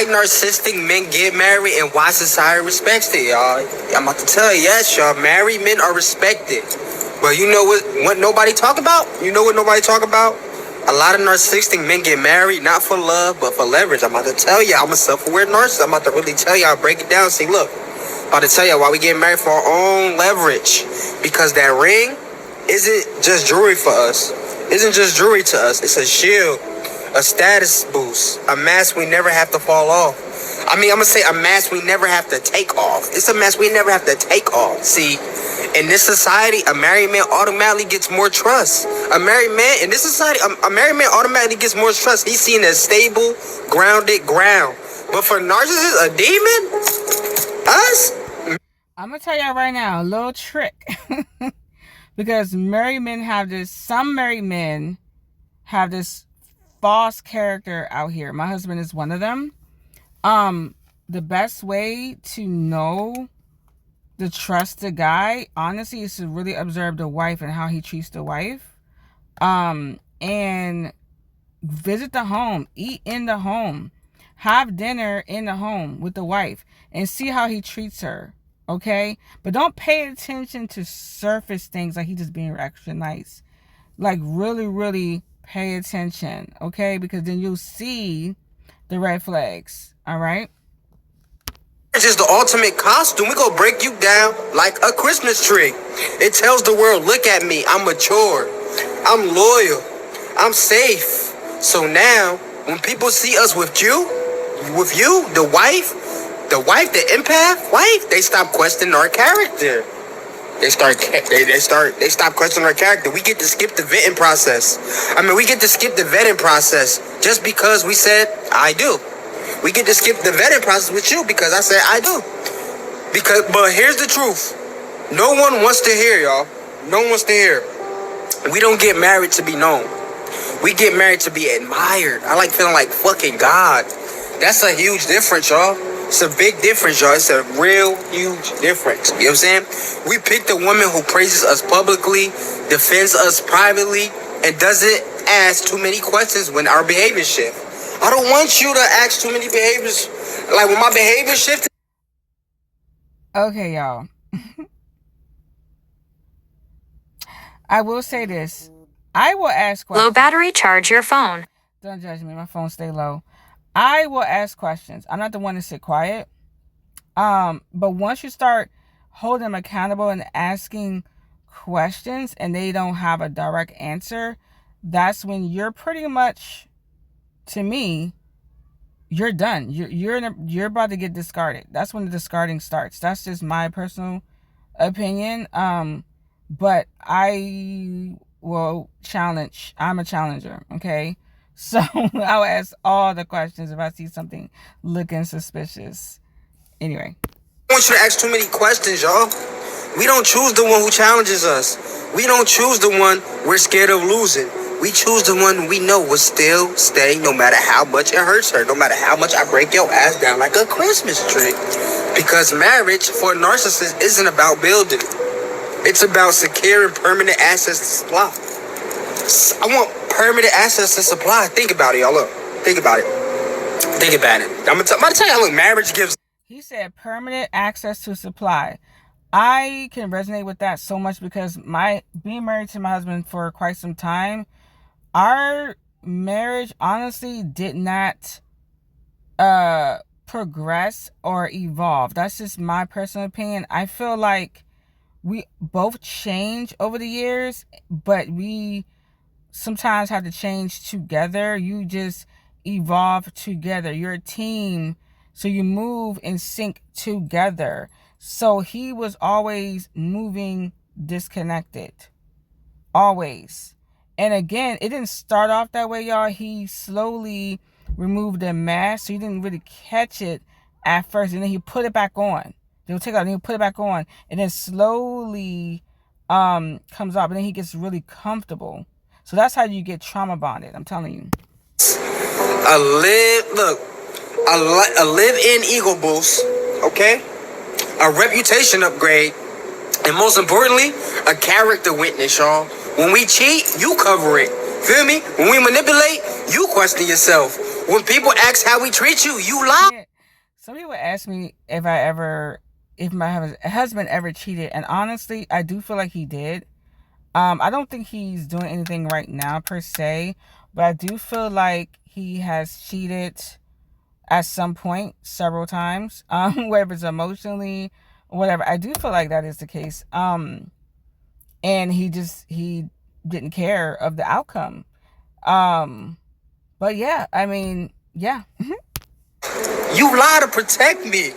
why narcissistic men get married and why society respects it, y'all. I'm about to tell you, yes, y'all, married men are respected. But you know what nobody talk about? You know what nobody talk about? A lot of narcissistic men get married, not for love, but for leverage. I'm about to tell you, I'm a self-aware narcissist. I'm about to really tell you, I'll break it down. See, look, I'm about to tell you why we get married for our own leverage. Because that ring isn't just jewelry for us. Isn't just jewelry to us. It's a shield, a status boost, a mask we never have to fall off. I'm going to say a mask we never have to take off. It's a mask we never have to take off. See, in this society, a married man automatically gets more trust. A married man, in this society, a married man automatically gets more trust. He's seen as stable, grounded ground. But for narcissists, a demon, us. I'm going to tell y'all right now, a little trick. Because married men have this, some married men have this false character out here. My husband is one of them. The best way to know the trusted guy, honestly, is to really observe the wife and how he treats the wife. And visit the home, eat in the home, have dinner in the home with the wife, and see how he treats her. Okay? But don't pay attention to surface things like he just being extra nice. Like, really, really pay attention. Okay? Because then you'll see the red flags. All right? It's just the ultimate costume. We gonna break you down like a Christmas tree. It tells the world, look at me. I'm mature. I'm loyal. I'm safe. So now, when people see us with you, the wife, the empath wife, they stop questioning our character. They stop questioning our character. We get to skip the vetting process. We get to skip the vetting process just because we said, I do. We get to skip the vetting process with you because I said I do. But here's the truth. No one wants to hear, y'all. No one wants to hear. We don't get married to be known. We get married to be admired. I like feeling like fucking God. That's a huge difference, y'all. It's a big difference, y'all. It's a real huge difference. You know what I'm saying? We pick the woman who praises us publicly, defends us privately, and doesn't ask too many questions when our behavior shifts. I don't want you to ask too many behaviors. Like when my behavior shifted. Okay, y'all. I will say this. I will ask questions. Low battery, charge your phone. Don't judge me. My phone stay low. I will ask questions. I'm not the one to sit quiet. But once you start holding them accountable and asking questions and they don't have a direct answer, that's when you're pretty much, to me, you're done. You're about to get discarded. That's when the discarding starts. That's just my personal opinion. But I will challenge. I'm a challenger. Okay, so I'll ask all the questions if I see something looking suspicious. Anyway, I want you to ask too many questions, y'all. We don't choose the one who challenges us. We don't choose the one we're scared of losing. We choose the one we know will still stay no matter how much it hurts her, no matter how much I break your ass down like a Christmas tree. Because marriage for a narcissist isn't about building. It's about securing permanent access to supply. I want permanent access to supply. Think about it, y'all. Look. Think about it. Think about it. I'm about to tell you, look, marriage gives... He said permanent access to supply. I can resonate with that so much because being married to my husband for quite some time, our marriage honestly did not progress or evolve. That's just my personal opinion. I feel like we both change over the years, but we sometimes have to change together. You just evolve together. You're a team, so you move in sync together. So he was always moving disconnected. Always. And again, it didn't start off that way, y'all. He slowly removed the mask, so you didn't really catch it at first. And then he put it back on. They'll take it out and he'll put it back on. And then slowly comes off. And then he gets really comfortable. So that's how you get trauma bonded. I'm telling you. A live-in ego boost, okay? A reputation upgrade. And most importantly, a character witness, y'all. When we cheat, you cover it. Feel me? When we manipulate, you question yourself. When people ask how we treat you, you lie. Yeah. Some people ask me if my husband ever cheated, and honestly, I do feel like he did. I don't think he's doing anything right now per se, but I do feel like he has cheated at some point several times. Whether it's emotionally, whatever. I do feel like that is the case. And he didn't care of the outcome. But yeah, I mean, yeah. You lie to protect me.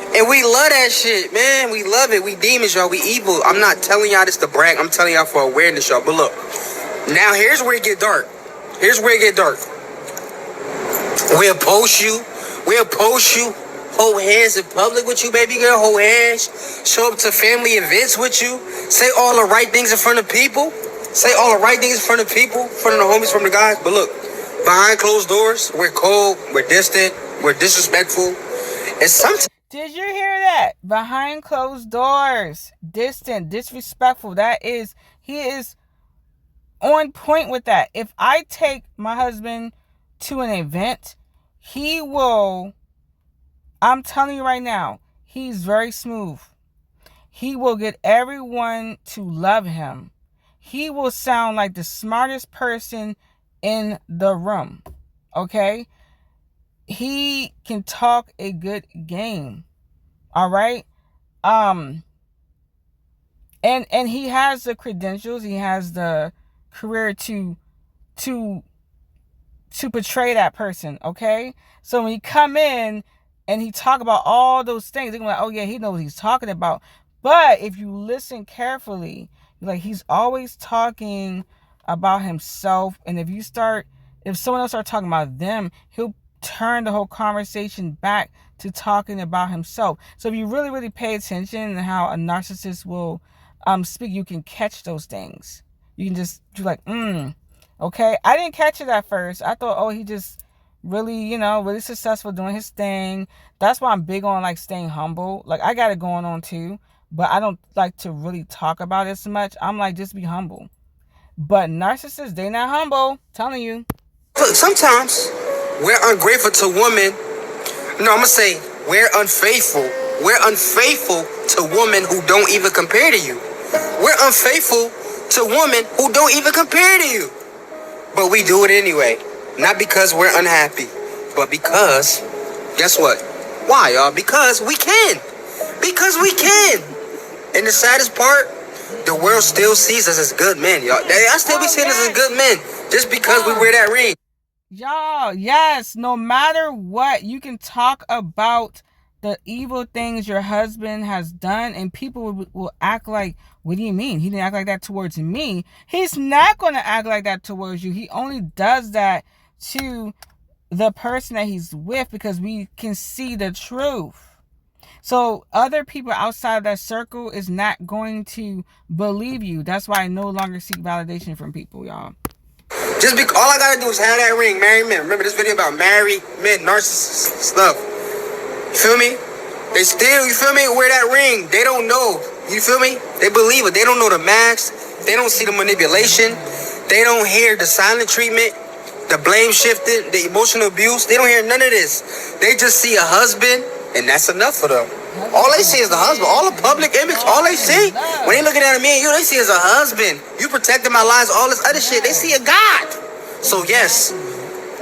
And we love that shit, man. We love it. We demons, y'all. We evil. I'm not telling y'all this to brag. I'm telling y'all for awareness, y'all. But look, now here's where it get dark. Here's where it get dark. We'll post you. We'll post you. Hold hands in public with you, baby girl. Hold hands. Show up to family events with you. Say all the right things in front of people. Say all the right things in front of people. In front of the homies, from the guys. But look, behind closed doors, we're cold. We're distant. We're disrespectful. And sometimes... Did you hear that? Behind closed doors, distant, disrespectful. He is on point with that. If I take my husband to an event, I'm telling you right now, he's very smooth. He will get everyone to love him. He will sound like the smartest person in the room. Okay? He can talk a good game. All right? And he has the credentials, he has the career to portray that person, okay? So when he come in and he talk about all those things, they're like, oh yeah, he knows what he's talking about. But if you listen carefully, like, he's always talking about himself. And if someone else starts talking about them, he'll turn the whole conversation back to talking about himself. So if you really, really pay attention to how a narcissist will speak, you can catch those things. You can just be like, okay. I didn't catch it at first. I thought, oh, he just really, really successful doing his thing. That's why I'm big on like staying humble. Like, I got it going on too, but I don't like to really talk about it so much. I'm like, just be humble. But narcissists, they not humble. I'm telling you. Look, sometimes we're ungrateful to women. No, I'm gonna say we're unfaithful. We're unfaithful to women who don't even compare to you. We're unfaithful to women who don't even compare to you. But we do it anyway. Not because we're unhappy, but because, guess what? Why, y'all? Because we can. Because we can. And the saddest part, the world still sees us as good men, y'all. I still be seeing us as good men just because we wear that ring. Y'all, yes, no matter what, you can talk about the evil things your husband has done, and people will act like, what do you mean? He didn't act like that towards me. He's not going to act like that towards you. He only does that to the person that he's with because we can see the truth. So other people outside of that circle is not going to believe you. That's why I no longer seek validation from people, y'all. Just because all I gotta do is have that ring, marry men. Remember this video about married men, narcissist stuff. You feel me? They still, you feel me, wear that ring. They don't know. You feel me? They believe it. They don't know the mask. They don't see the manipulation. They don't hear the silent treatment, the blame shifting, the emotional abuse. They don't hear none of this. They just see a husband, and that's enough for them. All they see is the husband. All the public image, all they see, when they looking at me and you, they see is a husband. You protecting my lives, all this other shit. They see a God. So yes,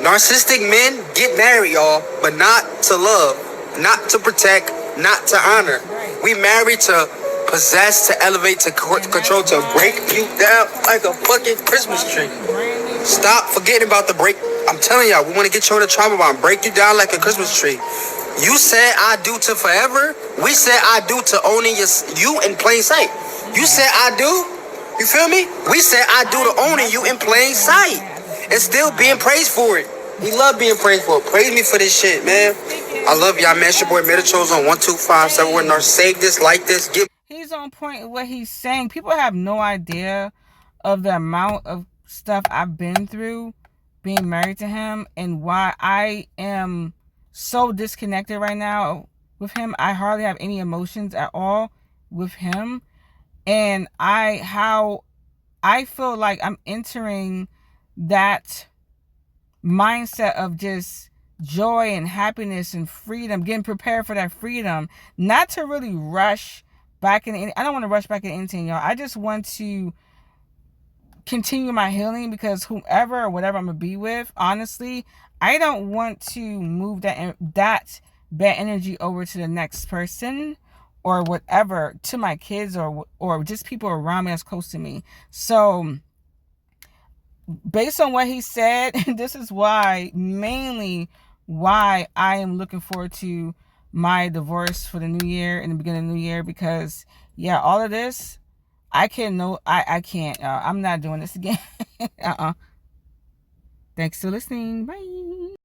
narcissistic men get married, y'all, but not to love, not to protect, not to honor. We married to possess, to elevate, to control, to break you down like a fucking Christmas tree. Stop forgetting about the break. I'm telling y'all, we want to get you on the trauma bomb. Break you down like a Christmas tree. You said I do to forever. We said I do to owning you in plain sight. You said I do. You feel me? We said I do to owning you in plain sight. And still being praised for it. We love being praised for it. Praise me for this shit, man. I love y'all, man. It's your boy Metacho's on 12571. Save this, like this. He's on point with what he's saying. People have no idea of the amount of stuff I've been through being married to him and why I am so disconnected right now with him. I hardly have any emotions at all with him. And how I feel like I'm entering that mindset of just joy and happiness and freedom, getting prepared for that freedom, not to really rush back in. I don't want to rush back in anything, y'all. I just want to continue my healing, because whomever or whatever I'm gonna be with, honestly, I don't want to move that bad energy over to the next person or whatever, to my kids or just people around me that's close to me. So based on what he said, this is mainly why I am looking forward to my divorce for the new year, in the beginning of the new year, because yeah, all of this, I can't. I'm not doing this again. Thanks for listening. Bye.